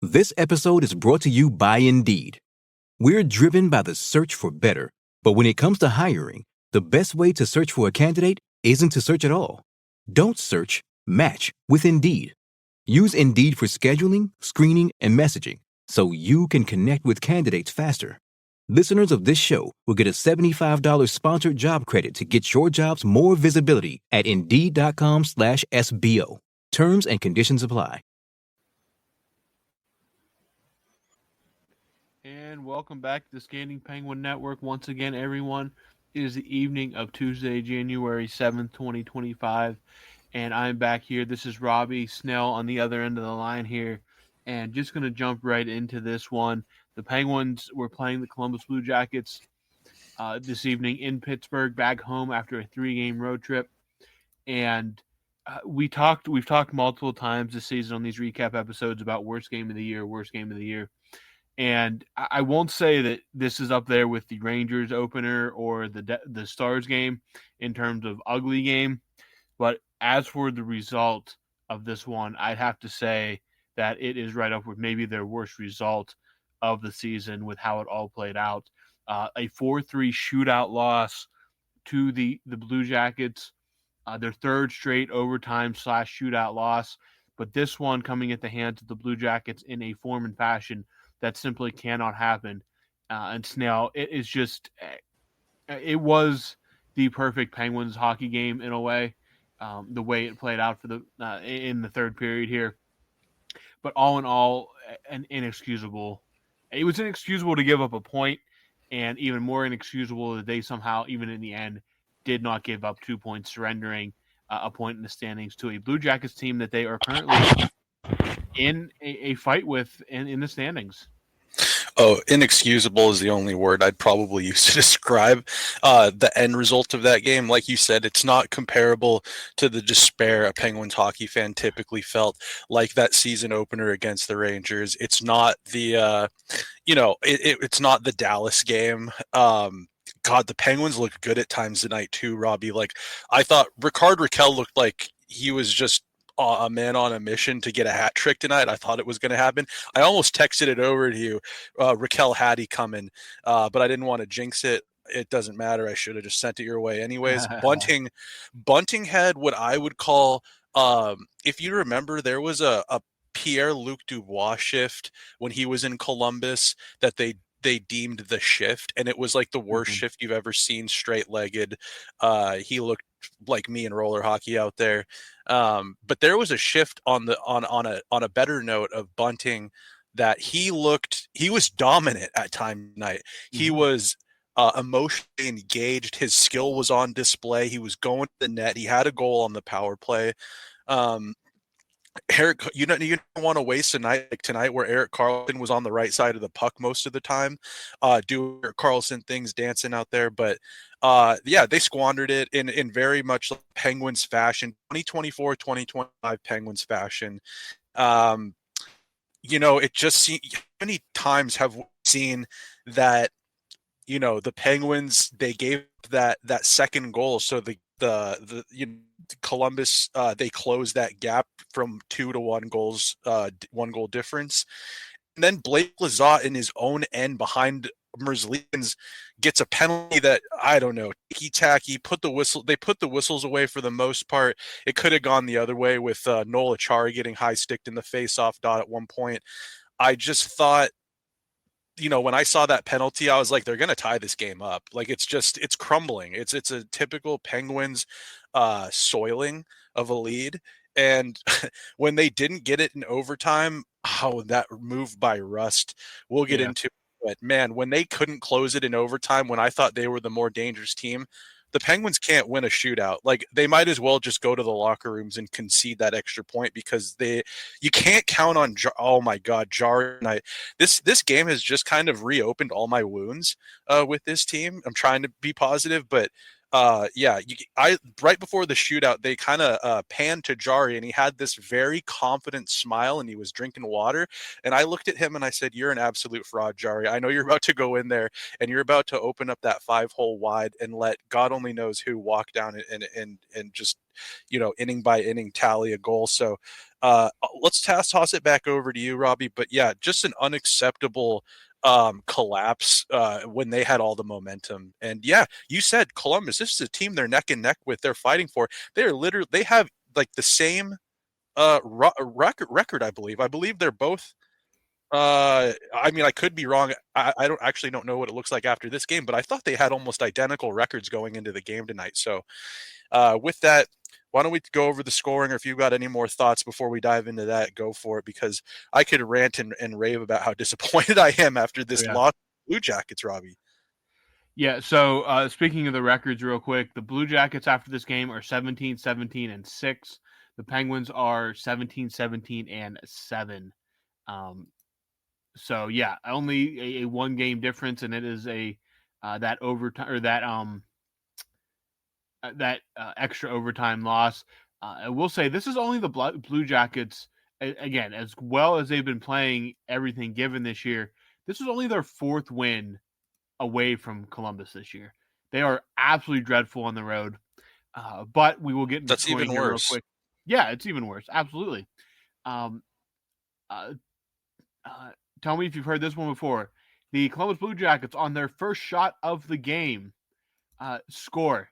This episode is brought to you by Indeed. We're driven by the search for better, but when it comes to hiring, the best way to search for a candidate isn't to search at all. Don't search, match with Indeed. Use Indeed for scheduling, screening, and messaging so you can connect with candidates faster. Listeners of this show will get a $75 sponsored job credit to get your jobs more visibility at Indeed.com/SBO. Terms and conditions apply. And welcome back to the Scanning Penguin Network. Once again, everyone, it is the evening of Tuesday, January 7th, 2025. And I'm back here. This is Robbie Snail on the other end of the line here. And just going to jump right into this one. The Penguins were playing the Columbus Blue Jackets this evening in Pittsburgh, back home after a 3-game road trip. And we've talked multiple times this season on these recap episodes about worst game of the year. And I won't say that this is up there with the Rangers opener or the Stars game in terms of ugly game. But as for the result of this one, I'd have to say that it is right up with maybe their worst result of the season with how it all played out. A 4-3 shootout loss to the Blue Jackets, their third straight overtime/shootout loss. But this one coming at the hands of the Blue Jackets in a form and fashion that simply cannot happen. And Snail, it was the perfect Penguins hockey game in a way, the way it played out in the third period here. But all in all, an inexcusable. It was inexcusable to give up a point, and even more inexcusable that they somehow, even in the end, did not give up 2 points, surrendering a point in the standings to a Blue Jackets team that they are currently in a fight with in the standings. Oh, inexcusable is the only word I'd probably use to describe the end result of that game. Like you said, it's not comparable to the despair a Penguins hockey fan typically felt like that season opener against the Rangers. It's not the, it's not the Dallas game. God, the Penguins looked good at times tonight too, Robbie. Like, I thought Rickard Rakell looked like he was just a man on a mission to get a hat trick tonight. I thought it was going to happen. I almost texted it over to you, Raquel Hattie coming, but I didn't want to jinx it. It doesn't matter. I should have just sent it your way anyways. Bunting had what I would call, if you remember, there was a Pierre-Luc Dubois shift when he was in Columbus that they deemed the shift, and it was like the worst shift you've ever seen straight-legged. He looked like me in roller hockey out there. But there was a shift on a better note of Bunting that he was dominant at time tonight. He was emotionally engaged. His skill was on display. He was going to the net. He had a goal on the power play. Eric, you don't want to waste a night like tonight where Erik Karlsson was on the right side of the puck most of the time, doing Erik Karlsson things, dancing out there. But they squandered it in very much like Penguins fashion, 2024, 2025 Penguins fashion. It just seems, how many times have we seen that, the Penguins, they gave that second goal. So the Columbus, they closed that gap from 2-1 goals, 1 goal difference. And then Blake Lizotte in his own end behind Merzlikins gets a penalty that, I don't know, ticky-tacky, they put the whistles away for the most part. It could have gone the other way with Noel Acciari getting high-sticked in the face-off dot at one point. I just thought, when I saw that penalty, I was like, they're going to tie this game up. Like, it's crumbling. It's a typical Penguins soiling of a lead. And when they didn't get it in overtime, that move by Rust, we'll get into it. But man, when they couldn't close it in overtime, when I thought they were the more dangerous team, the Penguins can't win a shootout. Like, they might as well just go to the locker rooms and concede that extra point because you can't count on, oh my God, Jarry. This game has just kind of reopened all my wounds with this team. I'm trying to be positive, but right before the shootout, they kind of panned to Jarry, and he had this very confident smile, and he was drinking water. And I looked at him and I said, "You're an absolute fraud, Jarry. I know you're about to go in there and you're about to open up that 5-hole wide and let God only knows who walk down and just inning by inning tally a goal." So Let's toss it back over to you, Robbie. But yeah, just an unacceptable collapse when they had all the momentum. And yeah, you said Columbus. This is a team they're neck and neck with. They're fighting for. They have like the same record. I believe. I believe they're both. I mean, I could be wrong. I don't know what it looks like after this game, but I thought they had almost identical records going into the game tonight. So with that, why don't we go over the scoring, or if you've got any more thoughts before we dive into that, go for it, because I could rant and rave about how disappointed I am after this loss to Blue Jackets, Robbie. Yeah, so speaking of the records real quick, the Blue Jackets after this game are 17-17-6. The Penguins are 17-17-7. So yeah, only a one game difference, and it is a that overtime or that extra overtime loss. I will say this is only the Blue Jackets, again, as well as they've been playing everything given this year. This is only their fourth win away from Columbus this year. They are absolutely dreadful on the road. But we will get into That's even here worse. real quick. Yeah, it's even worse. Absolutely. Tell me if you've heard this one before. The Columbus Blue Jackets, on their first shot of the game, score.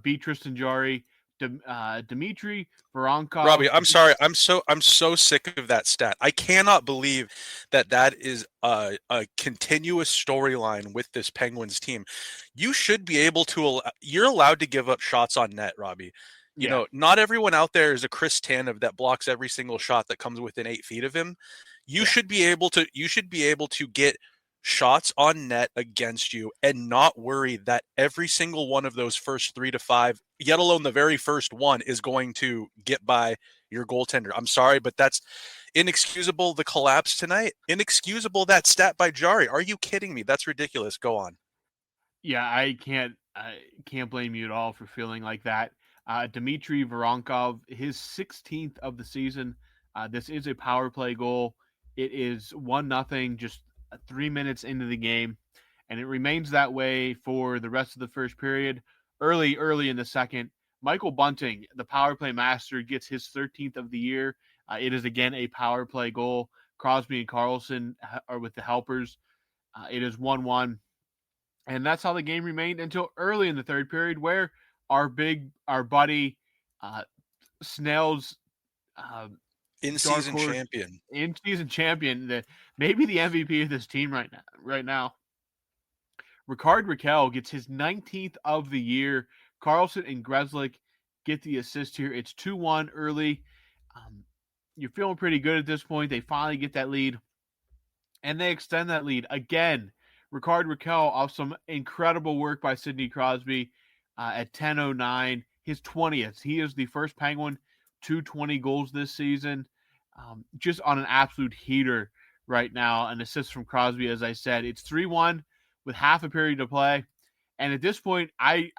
Beat Tristan Jarry, Dmitry Voronkov. Robbie, I'm sorry. I'm so sick of that stat. I cannot believe that is a continuous storyline with this Penguins team. You should be able to. You're allowed to give up shots on net, Robbie. You know, not everyone out there is a Chris Tanev that blocks every single shot that comes within 8 feet of him. You should be able to. You should be able to get shots on net against you and not worry that every single one of those first 3 to 5, yet alone the very first one, is going to get by your goaltender. I'm sorry, but that's inexcusable. The collapse tonight, inexcusable. That stat by Jarry. Are you kidding me? That's ridiculous. Go on. Yeah, I can't blame you at all for feeling like that. Dmitry Voronkov, his 16th of the season. This is a power play goal. It is 1-0, just 3 minutes into the game, and it remains that way for the rest of the first period. Early in the second, Michael Bunting, the power play master, gets his 13th of the year. It is again a power play goal. Crosby and Carlson are with the helpers. It is 1-1, and that's how the game remained until early in the third period, where our buddy Snail's in-season champion, maybe the MVP of this team right now. Ricard Raquel gets his 19th of the year. Carlson and Grzelcyk get the assist here. It's 2-1 early. You're feeling pretty good at this point. They finally get that lead, and they extend that lead again. Ricard Raquel off some incredible work by Sidney Crosby at 10:09, his 20th. He is the first Penguin to 20 goals this season. Just on an absolute heater right now. An assist from Crosby, as I said. It's 3-1 with half a period to play. And at this point, I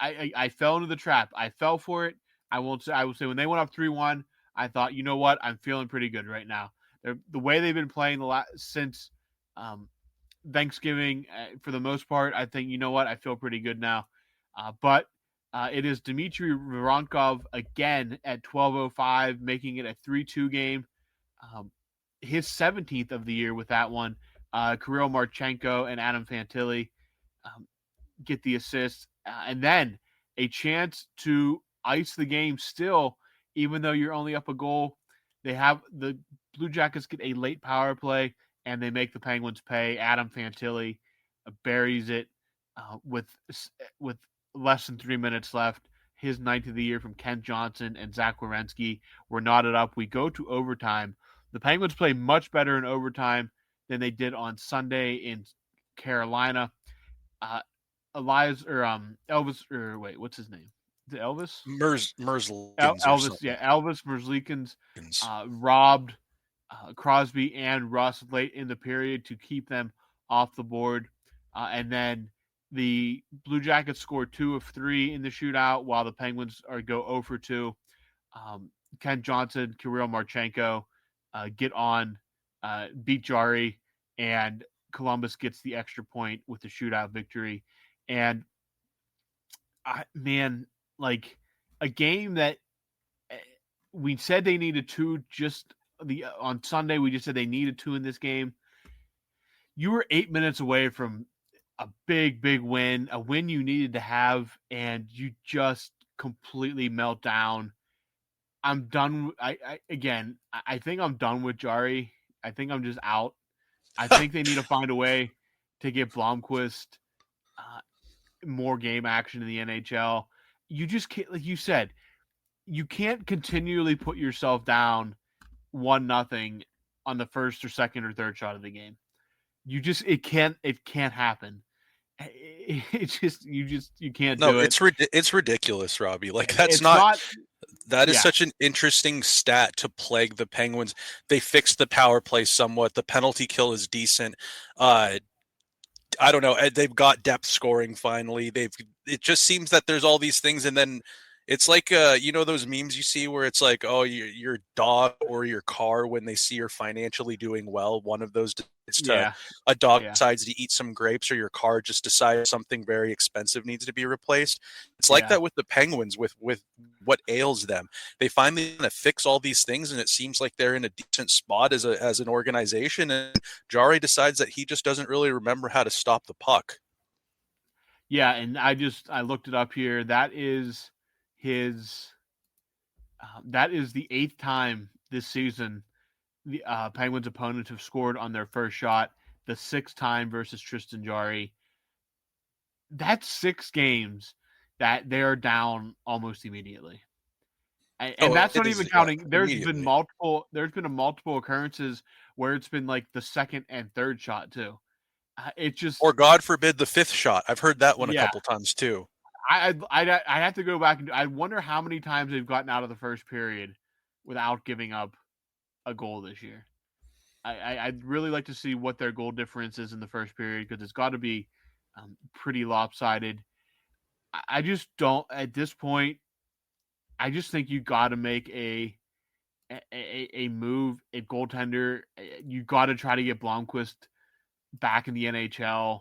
fell into the trap. I fell for it. I will say when they went up 3-1, I thought, you know what? I'm feeling pretty good right now. The way they've been playing since Thanksgiving, for the most part, I think, you know what? I feel pretty good now. But it is Dmitry Voronkov again at 12:05, making it a 3-2 game. His 17th of the year with that one. Kirill Marchenko and Adam Fantilli get the assist. And then a chance to ice the game still, even though you're only up a goal. The Blue Jackets get a late power play, and they make the Penguins pay. Adam Fantilli buries it with less than 3 minutes left. His 9th of the year from Kent Johnson and Zach Werenski were knotted up. We go to overtime. The Penguins play much better in overtime than they did on Sunday in Carolina. Elvis, or wait, what's his name? Is it Elvis? Elvis, Elvis Merzlikins robbed Crosby and Russ late in the period to keep them off the board. And then the Blue Jackets scored 2 of 3 in the shootout, while the Penguins go 0 for 2. Ken Johnson, Kirill Marchenko get on, beat Jarry, and Columbus gets the extra point with the shootout victory. And like a game that we said they needed to just on Sunday we just said they needed to in this game. You were 8 minutes away from a big win, a win you needed to have, and you just completely melt down. I'm done. I think I'm done with Jari. I think I'm just out. I think they need to find a way to get Blomqvist more game action in the NHL. You just can't, like you said, you can't continually put yourself down 1-0 on the first or second or third shot of the game. It can't happen. It's just you can't do it. It's ridiculous, Robbie. Like that is such an interesting stat to plague the Penguins. They fixed the power play somewhat. The penalty kill is decent. I don't know. They've got depth scoring finally. It just seems that there's all these things, and then it's like those memes you see where it's like, oh, your dog or your car when they see you're financially doing well. One of those a dog decides to eat some grapes, or your car just decides something very expensive needs to be replaced. It's like that with the Penguins with what ails them. They finally kind of fix all these things, and it seems like they're in a decent spot as an organization. And Jari decides that he just doesn't really remember how to stop the puck. Yeah, and I looked it up here. That is his. That is the 8th time this season the Penguins' opponents have scored on their first shot. The 6th time versus Tristan Jarry. That's 6 games that they are down almost immediately, and that's not even counting. There's been multiple occurrences where it's been like the second and third shot too. It just, or God forbid, the 5th shot. I've heard that one a couple times too. I'd have to go back and I wonder how many times they've gotten out of the first period without giving up a goal this year. I'd really like to see what their goal difference is in the first period, because it's got to be pretty lopsided. I just don't, at this point, I just think you got to make a move, a goaltender. You got to try to get Blomqvist back in the NHL,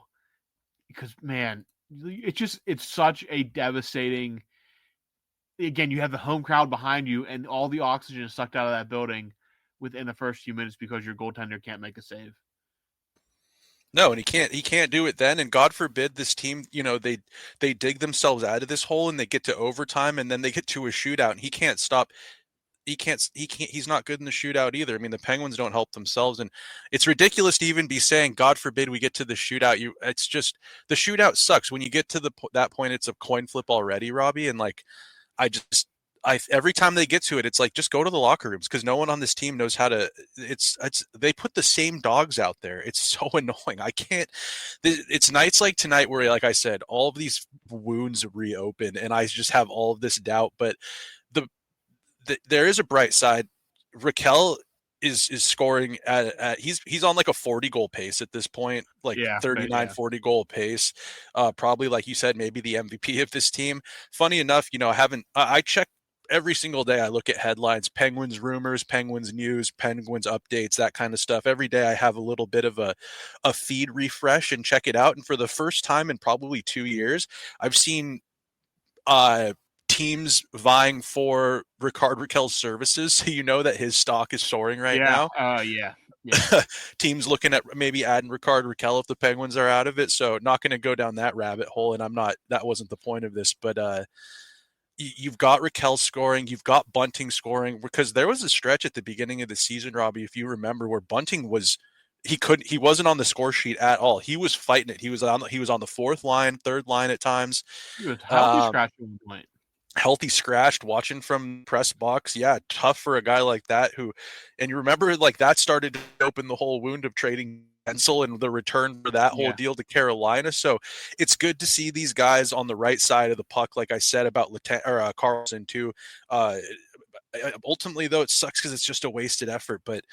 because, man, it's such a devastating. Again, you have the home crowd behind you, and all the oxygen is sucked out of that building within the first few minutes because your goaltender can't make a save. No, and he can't do it then. And God forbid this team, they dig themselves out of this hole and they get to overtime, and then they get to a shootout, and he can't stop. He's not good in the shootout either. I mean, the Penguins don't help themselves, and it's ridiculous to even be saying, God forbid we get to the shootout. It's just, the shootout sucks. When you get to that point, it's a coin flip already, Robbie. And like, every time they get to it, it's like, just go to the locker rooms, because no one on this team knows how to. They put the same dogs out there. It's so annoying. I can't. It's nights like tonight where, like I said, all of these wounds reopen, and I just have all of this doubt. But there is a bright side. Raquel is scoring at he's on like a 40 goal pace at this point, like 40 goal pace. Probably, like you said, maybe the MVP of this team. Funny enough, I check every single day. I look at headlines, Penguins rumors, Penguins news, Penguins updates, that kind of stuff. Every day I have a little bit of a feed refresh and check it out. And for the first time in probably 2 years, I've seen teams vying for Rickard Rakell's services, so you know that his stock is soaring right now. Yeah. Teams looking at maybe adding Rickard Rakell if the Penguins are out of it. So not going to go down that rabbit hole, and that wasn't the point of this. But you've got Rakell scoring, you've got Bunting scoring, because there was a stretch at the beginning of the season, Robbie, if you remember, where Bunting he wasn't on the score sheet at all. He was fighting it. He was on the 4th line, 3rd line at times. He was healthy scratching point. Healthy scratched, watching from press box. Yeah, tough for a guy like that and you remember, like, that started to open the whole wound of trading Hensel and the return for that whole deal to Carolina. So it's good to see these guys on the right side of the puck, like I said about Carlson too. Ultimately, though, it sucks because it's just a wasted effort. But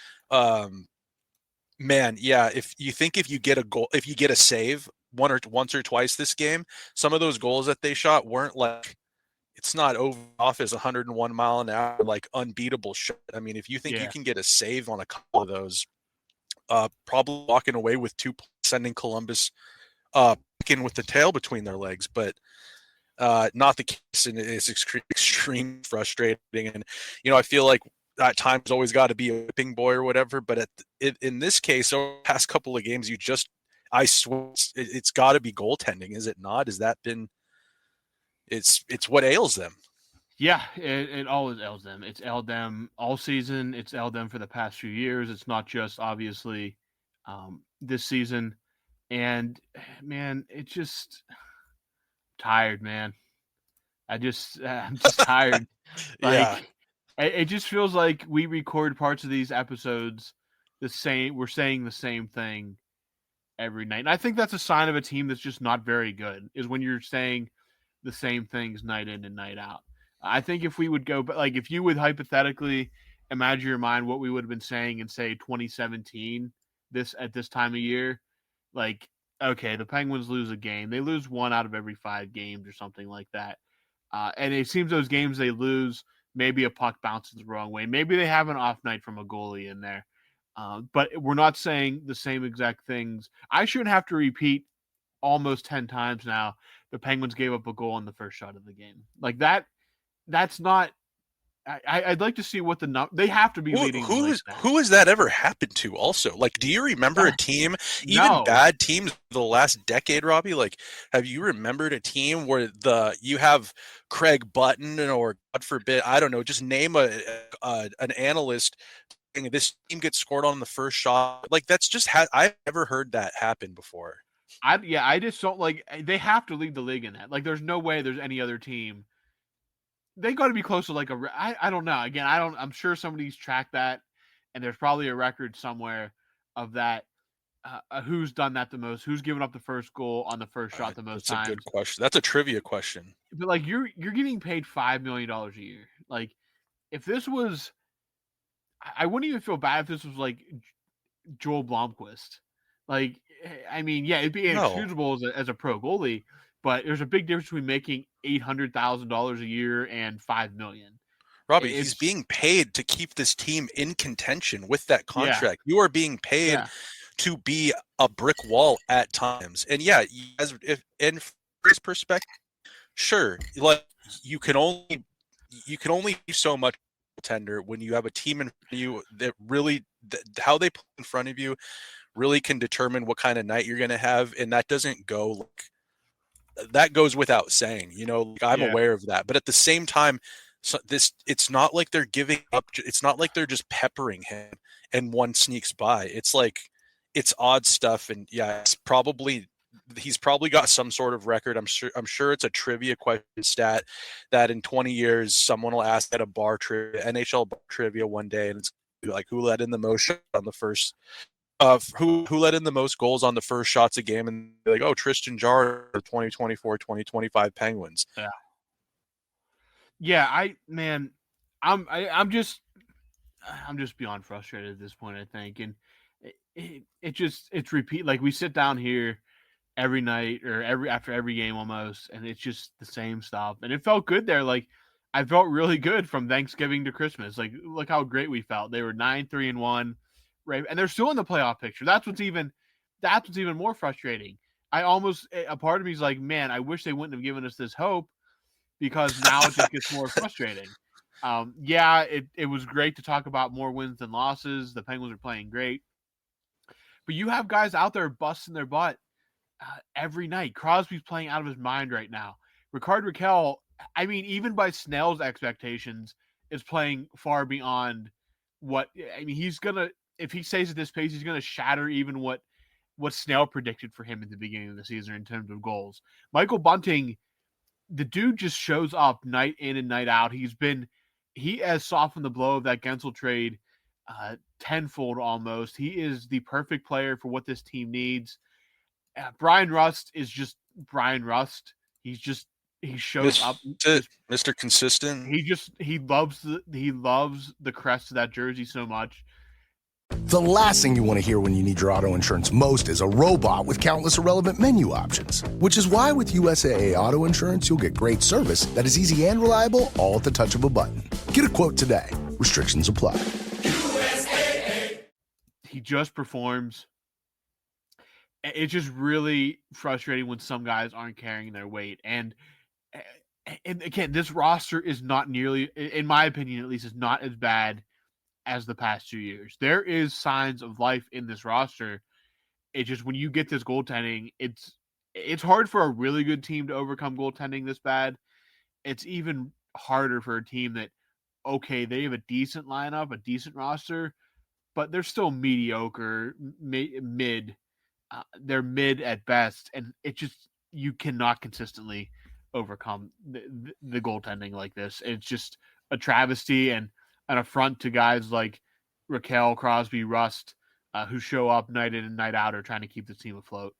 man, yeah, if you get a goal, if you get a save once or twice this game, some of those goals that they shot weren't like, it's not off as 101 mile an hour, like unbeatable shot. I mean, if you think you can get a save on a couple of those, probably walking away with 2 points, sending Columbus in with the tail between their legs, but not the case, and it's extremely frustrating. And I feel like at times always got to be a whipping boy or whatever. But in this case, over the past couple of games, I swear it's got to be goaltending, is it not? Has that been? It's what ails them. Yeah, it always ails them. It's ailed them all season. It's ailed them for the past few years. It's not just obviously this season. And man, it's just tired, man. I'm just tired. Yeah. Like it just feels like we record parts of these episodes the same. We're saying the same thing every night. And I think that's a sign of a team that's just not very good, is when you're saying the same things night in and night out. I think if we would go, but like if you would hypothetically imagine your mind what we would have been saying in say 2017, at this time of year, like okay, the Penguins lose a game, they lose 1 out of every 5 games or something like that, and it seems those games they lose, maybe a puck bounces the wrong way, maybe they have an off night from a goalie in there, but we're not saying the same exact things. I shouldn't have to repeat almost 10 times now the Penguins gave up a goal on the first shot of the game. Like that, that's not. I'd like to see what they have to be leading. Who has that ever happened to? Also, like, do you remember a team, even bad teams, the last decade, Robbie? Like, have you remembered a team where you have Craig Button, or God forbid, I don't know, just name an analyst. This team gets scored on the first shot. Like, that's just I've never heard that happen before. I just don't like. They have to lead the league in that. Like, there's no way there's any other team. They got to be close to like I don't know. Again, I'm sure somebody's tracked that, and there's probably a record somewhere of that. Who's done that the most? Who's given up the first goal on the first shot the most times? That's a good question. That's a trivia question. But like you're getting paid $5 million a year. Like, if this was, I wouldn't even feel bad if this was like Joel Blomqvist. Like, I mean, yeah, it'd be inexcusable as a pro goalie, but there's a big difference between making $800,000 a year and $5 million. Robbie, he's being paid to keep this team in contention with that contract. Yeah. You are being paid to be a brick wall at times. And yeah, in his perspective, sure, like you can only do so much tender when you have a team in front of you that really how they play in front of you really can determine what kind of night you're going to have, and that doesn't go like that goes without saying. Like, I'm aware of that, but at the same time, it's not like they're giving up. It's not like they're just peppering him and one sneaks by. It's like it's odd stuff, and yeah, he's probably got some sort of record. I'm sure it's a trivia question stat that in 20 years someone will ask at a NHL bar trivia one day, and it's like who let in the most shots on the first. Who let in the most goals on the first shots a game, and they're like, oh, Tristan Jarry, 2024-2025 Penguins. Yeah, I'm just beyond frustrated at this point, I think, and it's repeat. Like, we sit down here every night or after every game almost, and it's just the same stuff. And it felt good there. Like, I felt really good from Thanksgiving to Christmas. Like, look how great we felt. They were 9-3-1. Right, and they're still in the playoff picture. That's what's even more frustrating. A part of me is like, man, I wish they wouldn't have given us this hope, because now it just gets more frustrating. It was great to talk about more wins than losses. The Penguins are playing great, but you have guys out there busting their butt every night. Crosby's playing out of his mind right now. Rickard Rakell, I mean, even by Snail's expectations, is playing far beyond what. I mean, if he stays at this pace, he's going to shatter even what Snail predicted for him at the beginning of the season in terms of goals. Michael Bunting, the dude just shows up night in and night out. He has softened the blow of that Gensel trade tenfold almost. He is the perfect player for what this team needs. Brian Rust is just Brian Rust. He shows up, Mr. Consistent. He loves the crest of that jersey so much. The last thing you want to hear when you need your auto insurance most is a robot with countless irrelevant menu options. Which is why with USAA Auto Insurance, you'll get great service that is easy and reliable, all at the touch of a button. Get a quote today. Restrictions apply. USAA. He just performs. It's just really frustrating when some guys aren't carrying their weight. And again, this roster is not nearly, in my opinion at least, is not as bad as the past 2 years. There is signs of life in this roster. It's just when you get this goaltending, it's hard for a really good team to overcome goaltending this bad. It's even harder for a team that, okay, they have a decent lineup, a decent roster, but they're still mediocre, mid. They're mid at best, and it just you cannot consistently overcome the goaltending like this. It's just a travesty and an affront to guys like Raquel, Crosby, Rust, who show up night in and night out are trying to keep the team afloat.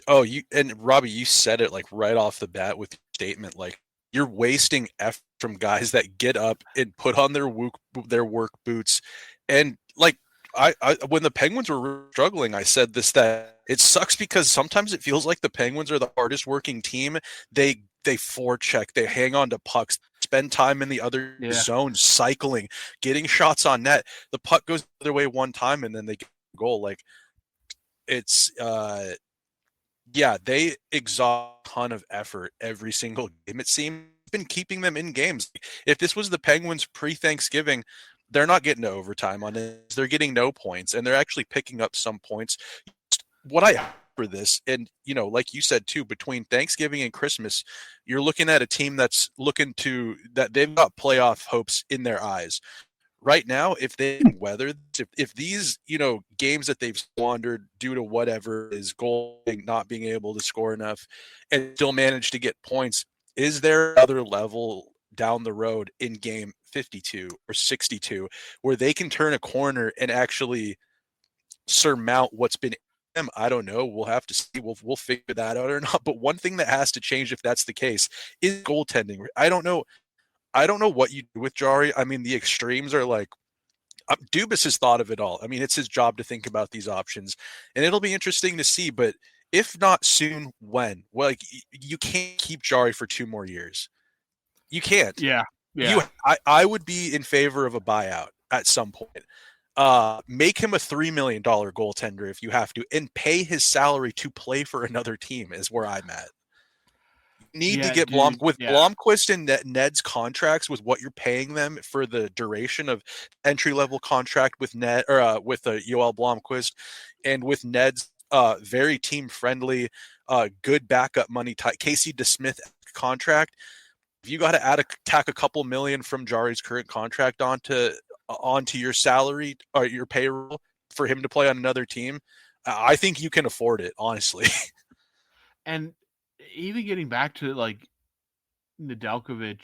Oh, and Robbie, you said it like right off the bat with your statement. Like you're wasting effort from guys that get up and put on their work boots, and like I when the Penguins were struggling, I said that it sucks because sometimes it feels like the Penguins are the hardest working team. They forecheck, they hang on to pucks, spend time in the other zone, cycling, getting shots on net. The puck goes the other way one time, and then they get a goal. Like it's they exhaust a ton of effort every single game. It seems been keeping them in games. If this was the Penguins pre-Thanksgiving, they're not getting to overtime on it. They're getting no points, and they're actually picking up some points. What I have for this, and like you said too, between Thanksgiving and Christmas, you're looking at a team that's that they've got playoff hopes in their eyes. Right now, if they weather, if these games that they've squandered due to whatever is goaling not being able to score enough, and still manage to get points, is there another level down the road in game 52 or 62 where they can turn a corner and actually surmount what's been them? I don't know. We'll have to see. We'll figure that out or not. But one thing that has to change if that's the case is goaltending. I don't know what you do with Jari. I mean, the extremes are like Dubas has thought of it all. I mean, it's his job to think about these options, and it'll be interesting to see. But if not soon, when? Well, like you can't keep Jari for 2 more years. You can't. Yeah. I would be in favor of a buyout at some point. Make him a $3 million goaltender if you have to, and pay his salary to play for another team is where I'm at. Need to get Blomqvist and Ned's contracts with what you're paying them for the duration of entry level contract with Ned or with Yoel Blomqvist, and with Ned's very team friendly, good backup money type Casey DeSmith contract. If you got to tack a couple million from Jari's current contract onto your salary or your payroll for him to play on another team, I think you can afford it, honestly. And even getting back to like Nedeljkovic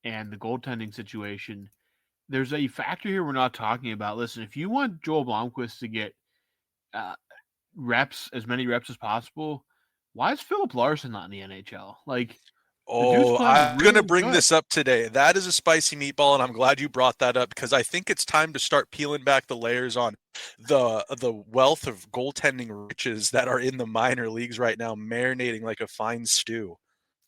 and the goaltending situation, there's a factor here we're not talking about. Listen, if you want Joel Blomqvist to get as many reps as possible, why is Philip Larson not in the NHL? Like, I'm going to bring this up today. That is a spicy meatball, and I'm glad you brought that up because I think it's time to start peeling back the layers on the wealth of goaltending riches that are in the minor leagues right now, marinating like a fine stew.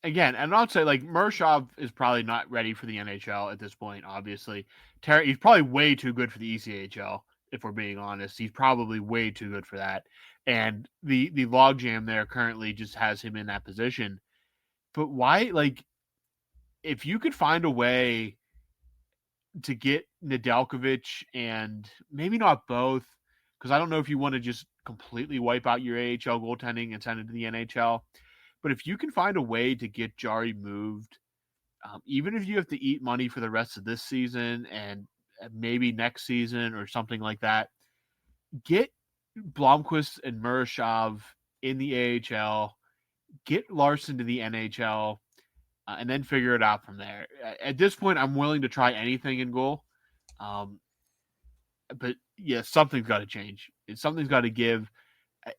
Again, and I'll say like Mershov is probably not ready for the NHL at this point. Obviously, he's probably way too good for the ECHL. If we're being honest, he's probably way too good for that. And the logjam there currently just has him in that position. But why, like, if you could find a way to get Nedeljkovic and maybe not both, because I don't know if you want to just completely wipe out your AHL goaltending and send it to the NHL. But if you can find a way to get Jari moved, even if you have to eat money for the rest of this season and maybe next season or something like that, get Blomqvist and Murashov in the AHL, get Larson to the NHL, and then figure it out from there. At this point, I'm willing to try anything in goal. But yeah, something's got to change. Something's got to give.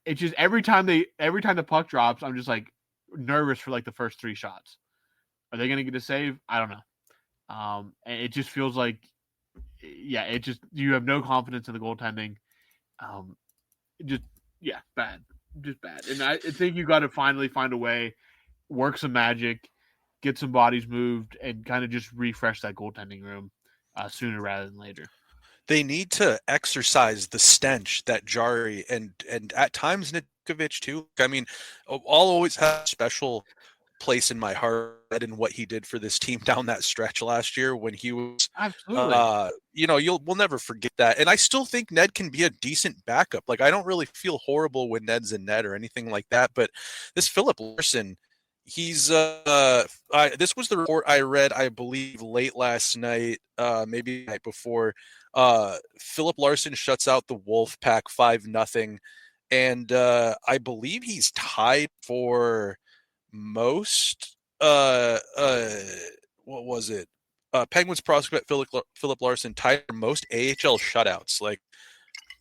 It's just every time the puck drops, I'm just like nervous for like the first 3 shots. Are they going to get a save? I don't know. And it just feels like, you have no confidence in the goaltending. Bad. Just bad. And I think you got to finally find a way, work some magic, get some bodies moved, and kind of just refresh that goaltending room sooner rather than later. They need to exercise the stench that Jari and at times Nedeljkovic too. I mean, I'll always have special place in my heart and what he did for this team down that stretch last year when he was Absolutely. we'll never forget that. And I still think Ned can be a decent backup. Like, I don't really feel horrible when Ned's in net or anything like that, but this Philip Larson, he's this was the report I read, I believe, late last night, maybe the night before. Philip Larson shuts out the Wolfpack 5-0, and I believe he's tied for most what was it? Penguins prospect Philip Larson tied for most AHL shutouts. Like,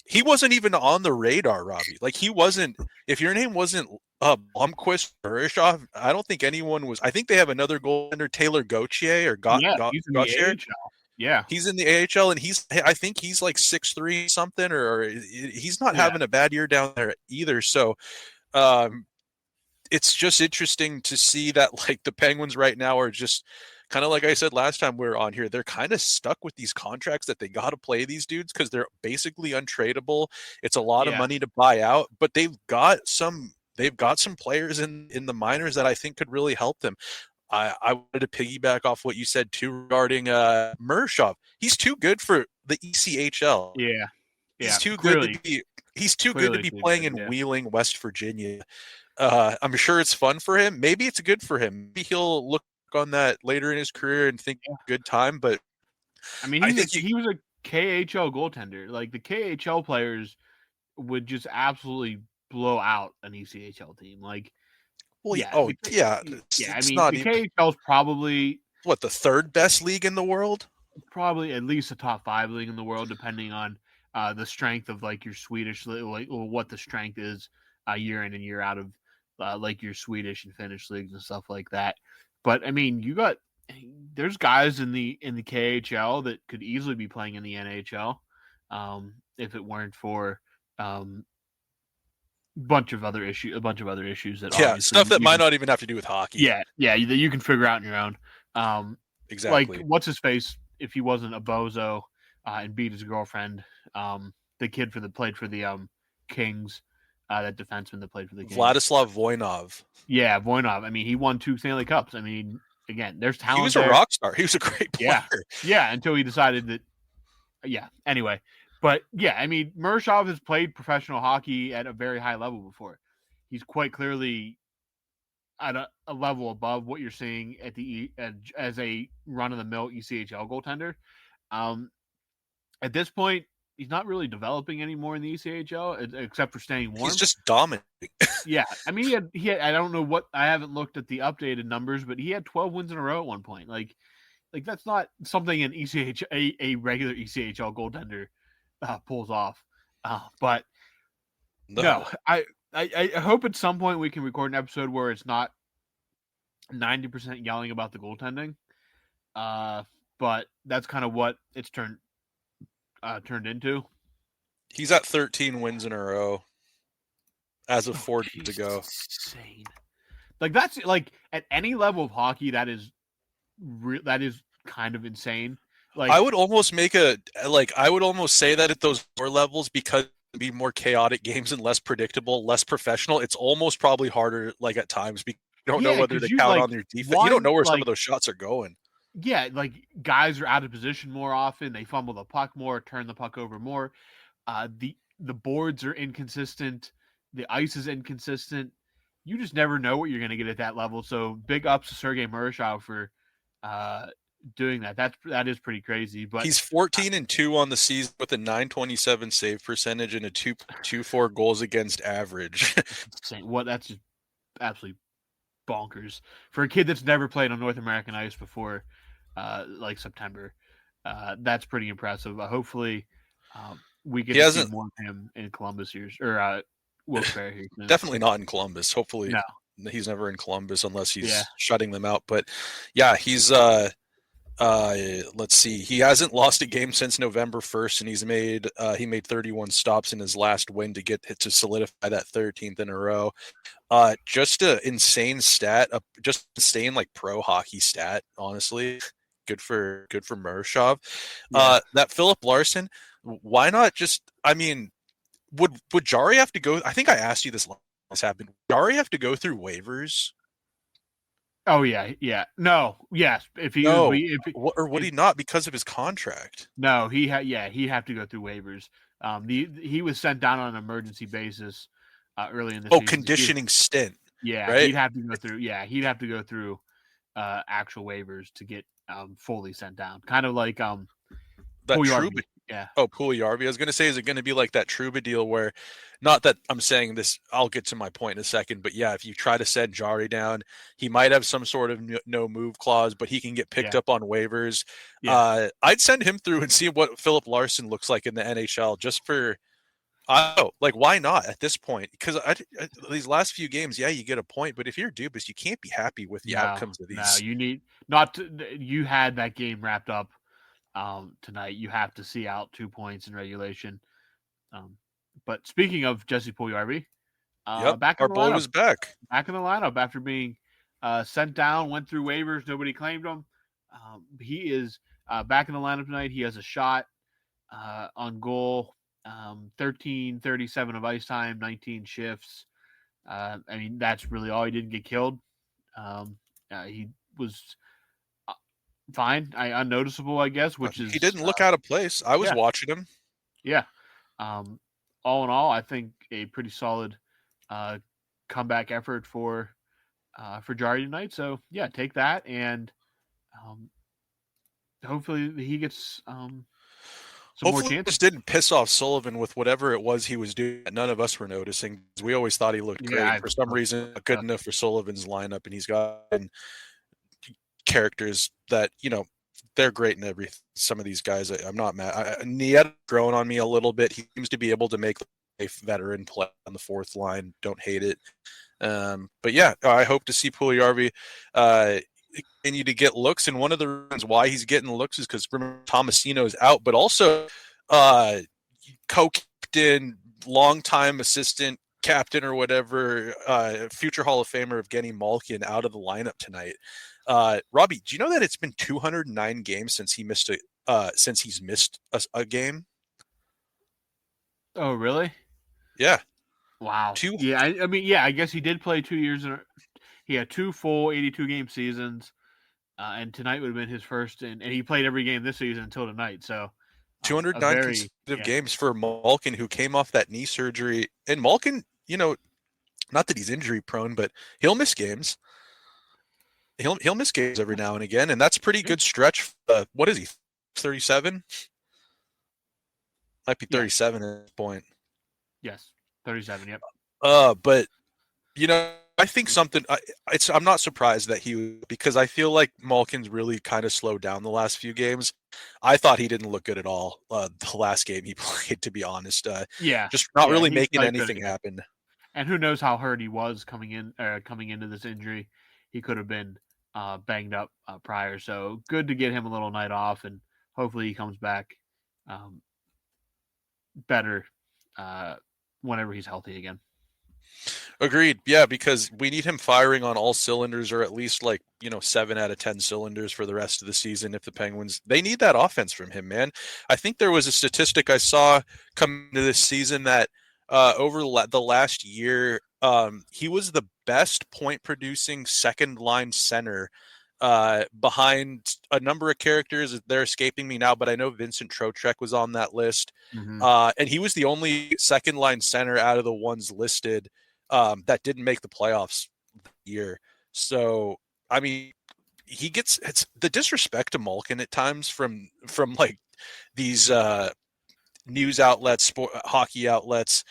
he wasn't even on the radar, Robbie. Like, he wasn't. If your name wasn't Blomqvist or Urshov, I don't think anyone was. I think they have another goaltender, Taylor Gauthier or He's in the Gauthier. AHL. Yeah, He's in the AHL, and I think he's like 6'3" something, or he's not having a bad year down there either. So, it's just interesting to see that, like, the Penguins right now are just kind of like I said last time we were on here. They're kind of stuck with these contracts that they got to play these dudes because they're basically untradeable. It's a lot of money to buy out, but they've got some players in the minors that I think could really help them. I wanted to piggyback off what you said too regarding Mershov. He's too good for the ECHL. Yeah. He's too good to be. He's too good to be playing in Wheeling, West Virginia. I'm sure it's fun for him. Maybe it's good for him. Maybe he'll look on that later in his career and think good time. But I mean, he was a KHL goaltender. Like, the KHL players would just absolutely blow out an ECHL team. Like, I mean, the KHL is probably what, the third best league in the world. Probably at least a top 5 league in the world, depending on the strength of, like, your Swedish, like, or what the strength is year in and year out of like your Swedish and Finnish leagues and stuff like that. But I mean, there's guys in the KHL that could easily be playing in the NHL if it weren't for a bunch of other issues that stuff that might not even have to do with hockey. That you can figure out on your own. Exactly. Like, what's his face, if he wasn't a bozo and beat his girlfriend, the kid played for the Kings, that defenseman that played for the Kings. Vladislav Voinov. Yeah, Voinov. I mean, he won 2 Stanley Cups. I mean, again, there's talent. He was a rock star. He was a great player. Yeah, until he decided that. Yeah. Anyway, but yeah, I mean, Mershov has played professional hockey at a very high level before. He's quite clearly at a level above what you're seeing as a run-of-the-mill ECHL goaltender. At this point, he's not really developing anymore in the ECHL, except for staying warm. He's just dominating. Yeah, I mean, he had. I don't know what. I haven't looked at the updated numbers, but he had 12 wins in a row at one point. Like that's not something an a regular ECHL goaltender pulls off. But no, I hope at some point we can record an episode where it's not 90% yelling about the goaltending. But that's kind of what it's turned into. He's at 13 wins in a row as of 4 days ago. Insane. Like, that's like at any level of hockey, that is kind of insane. Like, I would almost say that at those lower levels, because it'd be more chaotic games and less predictable, less professional. It's almost probably harder, like, at times, because you don't know whether to count on their defense. You don't know where some of those shots are going. Yeah, like, guys are out of position more often. They fumble the puck more, turn the puck over more. The boards are inconsistent. The ice is inconsistent. You just never know what you're going to get at that level. So big ups to Sergei Murashov for doing that. That is pretty crazy. But he's 14-2 on the season with a .927 save percentage and a 2.24 goals against average. That's just absolutely bonkers for a kid that's never played on North American ice before, like September. That's pretty impressive. Hopefully, we get to see more of him in Columbus here, or Wilkes-Barre here. Definitely not in Columbus. Hopefully, no. He's never in Columbus unless he's shutting them out. But yeah, he's let's see. He hasn't lost a game since November 1st, and he made 31 stops in his last win to solidify that 13th in a row. Just an insane stat, just insane, like, pro hockey stat, honestly. Good for Murashov. That Philip Larson, why not just, I mean, would Jari have to go? I think I asked you this last happened. Jari have to go through waivers? Oh yeah. No, yes. If he No, was, if or would he not because of his contract? no, he'd have to go through waivers. He was sent down on an emergency basis early in the Oh, season. conditioning stint, Yeah, right? he'd have to go through. Yeah, he'd have to go through actual waivers to get fully sent down. Kind of like That Puljujarvi. Trouba. Yeah, Oh, Puljujarvi. I was going to say, is it going to be like that Trouba deal where, not that I'm saying this, I'll get to my point in a second, but yeah, if you try to send Jari down, he might have some sort of no move clause, but he can get picked up on waivers. Yeah. I'd send him through and see what Philip Larson looks like in the NHL just for, I don't know, like, why not at this point? Because these last few games, yeah, you get a point, but if you're Dubas, you can't be happy with the outcomes of No, these. you need not to. You had that game wrapped up tonight. You have to see out 2 points in regulation. But speaking of Jesse Puljujarvi, Yep, back in our the boy lineup. was back. Back in the lineup after being sent down, went through waivers, nobody claimed him. He is back in the lineup tonight. He has a shot on goal, 13:37 of ice time, 19 shifts. I mean, that's really all. He didn't get killed. He was fine, unnoticeable, I guess, which is He didn't look out of place. I was yeah. watching him. Yeah. All in all, I think a pretty solid comeback effort for Jari tonight. So yeah, take that, and hopefully he gets some more Hopefully, chances. this didn't piss off Sullivan with whatever it was he was doing that none of us were noticing. We always thought he looked great. For some reason, good enough for Sullivan's lineup, and he's got characters that, you know, they're great in every. Some of these guys, I'm not mad. Nieta growing on me a little bit. He seems to be able to make a veteran play on the fourth line. Don't hate it. But yeah, I hope to see Puljujarvi continue to get looks, and one of the reasons why he's getting looks is because Tomasino is out, but also co-captain, longtime assistant captain or whatever, future Hall of Famer Evgeny Malkin out of the lineup tonight. Robbie, do you know that it's been 209 games since he's missed a game? Oh, really? Yeah. Wow. Yeah, I mean, yeah, I guess he did play 2 years. He had 2 full 82-game seasons, and tonight would have been his first, and he played every game this season until tonight. So 209 consecutive games for Malkin, who came off that knee surgery. And Malkin, you know, not that he's injury prone, but he'll miss games. He'll miss games every now and again, and that's a pretty good stretch. What is he? 37? Might be 37 at this point. Yes, 37. Yep. But you know, I think something. I'm not surprised that because I feel like Malkin's really kind of slowed down the last few games. I thought he didn't look good at all the last game he played, to be honest. Just not really making anything happen. And who knows how hurt he was coming into this injury? He could have been banged up prior. So good to get him a little night off, and hopefully he comes back better whenever he's healthy again. Agreed. Yeah, because we need him firing on all cylinders, or at least 7 out of 10 cylinders for the rest of the season. If the Penguins, they need that offense from him, man. I think there was a statistic I saw coming into this season that over the last year, he was the best point producing second line center behind a number of characters. They're escaping me now, but I know Vincent Trocheck was on that list. Mm-hmm. And he was the only second line center out of the ones listed that didn't make the playoffs that year. So, I mean, it's the disrespect to Malkin at times from like these news outlets, hockey outlets.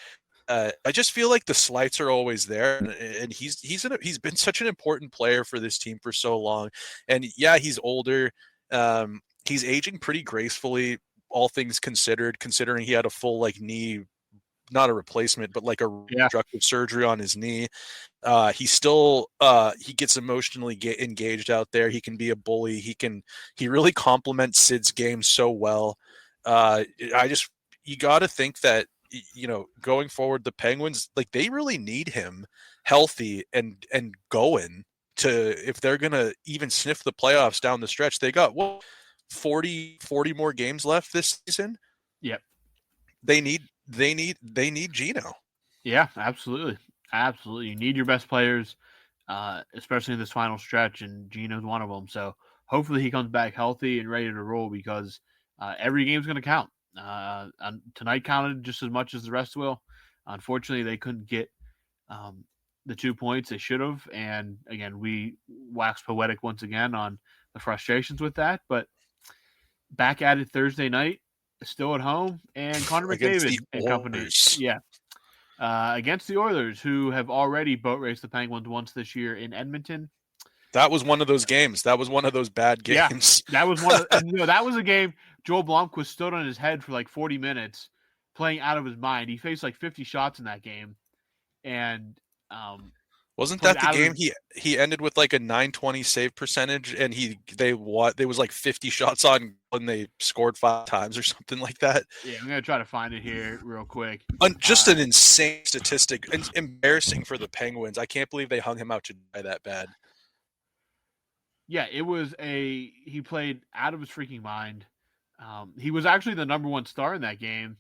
I just feel like the slights are always there, and he's been such an important player for this team for so long. And yeah, he's older. He's aging pretty gracefully, all things considered, considering he had a full knee, not a replacement, but like a reconstructive surgery on his knee. He still he gets emotionally engaged out there. He can be a bully. He really complements Sid's game so well. You got to think that, you know, going forward, the Penguins, they really need him healthy and going to, if they're gonna even sniff the playoffs down the stretch. They got 40 more games left this season. Yep. They need Gino. Yeah, absolutely. You need your best players especially in this final stretch, and Gino's one of them. So hopefully he comes back healthy and ready to roll because every game's going to count. Tonight counted just as much as the rest will. Unfortunately, they couldn't get the 2 points they should have. And again, we waxed poetic once again on the frustrations with that. But back at it Thursday night, still at home, and Connor McDavid and company. Yeah. Against the Oilers, who have already boat raced the Penguins once this year in Edmonton. That was one of those games. That was one of those bad games. Yeah, that was one of that was a game Joel Blomqvist stood on his head for like 40 minutes playing out of his mind. He faced like 50 shots in that game. And wasn't that the game he ended with like a .920 save percentage, and there was like 50 shots on and they scored 5 times or something like that? Yeah, I'm gonna try to find it here real quick. Just an insane statistic. It's embarrassing for the Penguins. I can't believe they hung him out to dry that bad. Yeah, he played out of his freaking mind. He was actually the number 1 star in that game.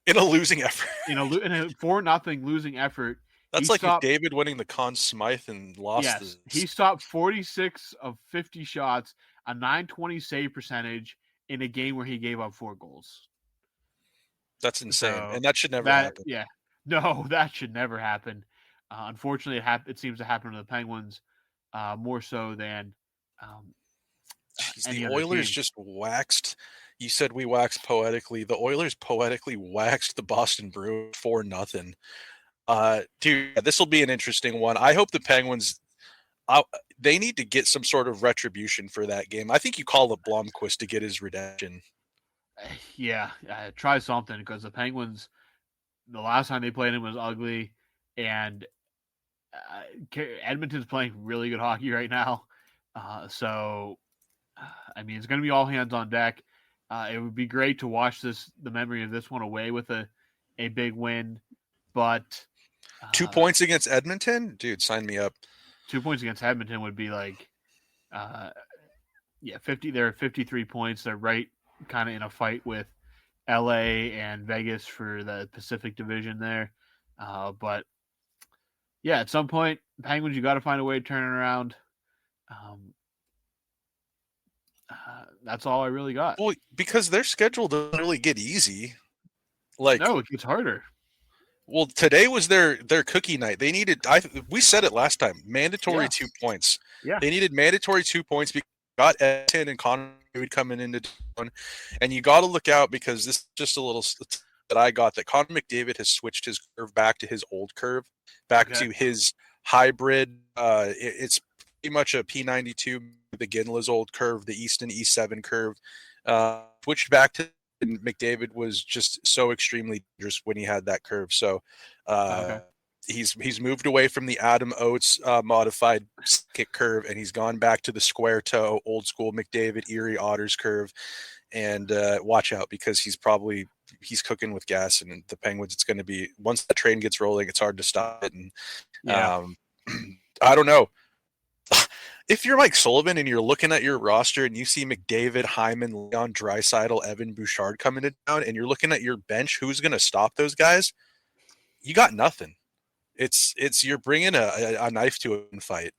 In a losing effort. in a 4-0 losing effort. That's like David winning the Conn Smythe and lost. Yes, he stopped 46 of 50 shots, a .920 save percentage in a game where he gave up 4 goals. That's insane, and that should never happen. Yeah, no, that should never happen. Unfortunately, it seems to happen to the Penguins more so than the Oilers just waxed. You said we waxed poetically. The Oilers poetically waxed the Boston Bruins 4-0. Dude, this will be an interesting one. I hope the Penguins, they need to get some sort of retribution for that game. I think you call up Blomqvist to get his redemption. Yeah, try something, because the Penguins, the last time they played him was ugly, and Edmonton's playing really good hockey right now. So, I mean, it's going to be all hands on deck. It would be great to watch the memory of this one away with a big win, but 2 points against Edmonton, dude, sign me up. 2 points against Edmonton would be like, 50. There are 53 points. They're right kind of in a fight with LA and Vegas for the Pacific Division there. But yeah, at some point, Penguins, you got to find a way to turn it around. That's all I really got. Well, because their schedule doesn't really get easy. No, it gets harder. Well, today was their cookie night. They needed. We said it last time. Mandatory 2 points. Yeah, they needed mandatory 2 points. Because got Edmonton and Connor McDavid coming into town, and you got to look out, because this is just a little that I got, that Connor McDavid has switched his curve back to his old curve, to his hybrid. It's pretty much a P92, the Ginla's old curve, the Easton E7 curve. Switched back to. And McDavid was just so extremely dangerous when he had that curve. So he's moved away from the Adam Oates modified kick curve, and he's gone back to the square toe, old school McDavid, Erie Otters curve. And watch out, because he's cooking with gas. And the Penguins, it's going to be, once the train gets rolling, it's hard to stop it. And I don't know. If you're Mike Sullivan and you're looking at your roster and you see McDavid, Hyman, Leon Draisaitl, Evan Bouchard coming in town, and you're looking at your bench, who's going to stop those guys? You got nothing. It's you're bringing a knife to a fight.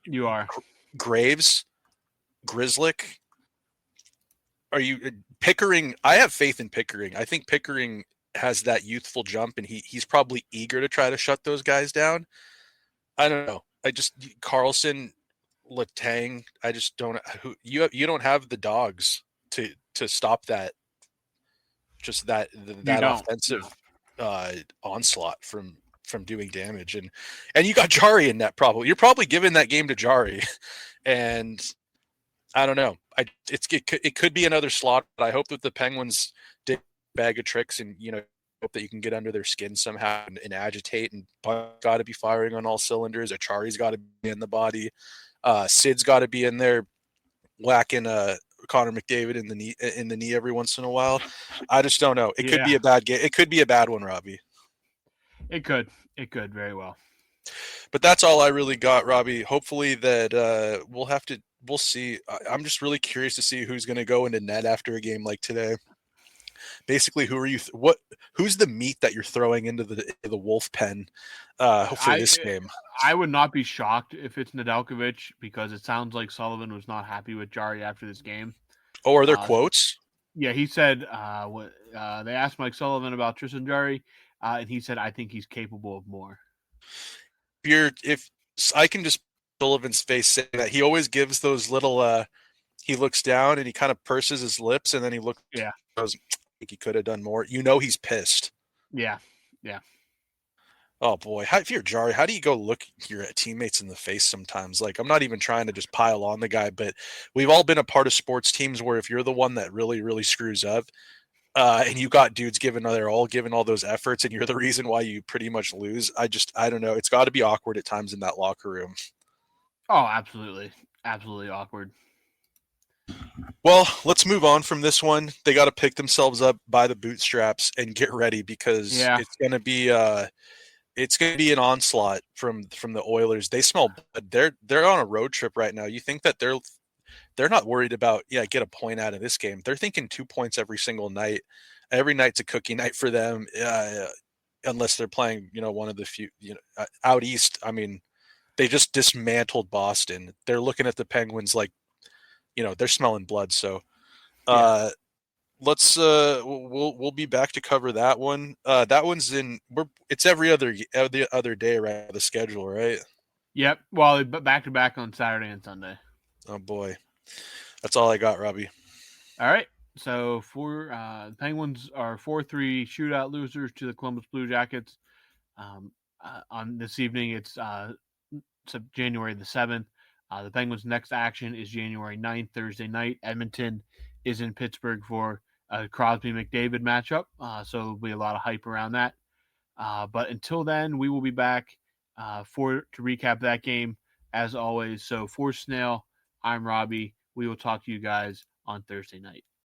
You are Graves, Grzelcyk. Are you Pickering? I have faith in Pickering. I think Pickering has that youthful jump, and he's probably eager to try to shut those guys down. I don't know. Carlson, Letang, I just don't. You don't have the dogs to stop that. Just that offensive onslaught from doing damage, and you got Jari in that. You're probably giving that game to Jari, and I don't know. It could be another slot, but I hope that the Penguins did a bag of tricks, and hope that you can get under their skin somehow and agitate. And got to be firing on all cylinders. Achari's got to be in the body. Sid's got to be in there whacking Connor McDavid in the knee every once in a while. I just don't know. It could be a bad game. It could be a bad one, Robbie. It could very well. But that's all I really got, Robbie. Hopefully that we'll see. I'm just really curious to see who's going to go into net after a game like today. basically, who are you? Who's the meat that you're throwing into the wolf pen for this game? I would not be shocked if it's Nedeljkovic, because it sounds like Sullivan was not happy with Jari after this game. Oh, are there quotes? Yeah, he said they asked Mike Sullivan about Tristan Jari, and he said, "I think he's capable of more." If I can just Sullivan's face say that he always gives those little. He looks down and he kind of purses his lips, and then he looks. Yeah, goes, I think he could have done more. He's pissed. Yeah. Oh boy, if you're Jari, how do you go look your teammates in the face sometimes? Like, I'm not even trying to just pile on the guy, but we've all been a part of sports teams where if you're the one that really, really screws up, and you got dudes giving all those efforts, and you're the reason why you pretty much lose. I don't know. It's got to be awkward at times in that locker room. Oh, absolutely awkward. Well, let's move on from this one. They got to pick themselves up by the bootstraps and get ready, because it's going to be an onslaught from the Oilers. They smell blood. They're on a road trip right now. You think that they're not worried about get a point out of this game. They're thinking 2 points every single night. Every night's a cookie night for them, unless they're playing one of the few out east. I mean, they just dismantled Boston. They're looking at the Penguins like they're smelling blood. So let's we'll be back to cover that one. That one's it's every other day, right? The schedule, right? Yep. Well, back to back on Saturday and Sunday. Oh boy, that's all I got, Robbie. All right. So for the Penguins are 4-3 shootout losers to the Columbus Blue Jackets. On this evening, it's January the 7th. The Penguins' next action is January 9th, Thursday night. Edmonton is in Pittsburgh for a Crosby-McDavid matchup, so there'll be a lot of hype around that. But until then, we will be back to recap that game, as always. So for Snail, I'm Robbie. We will talk to you guys on Thursday night.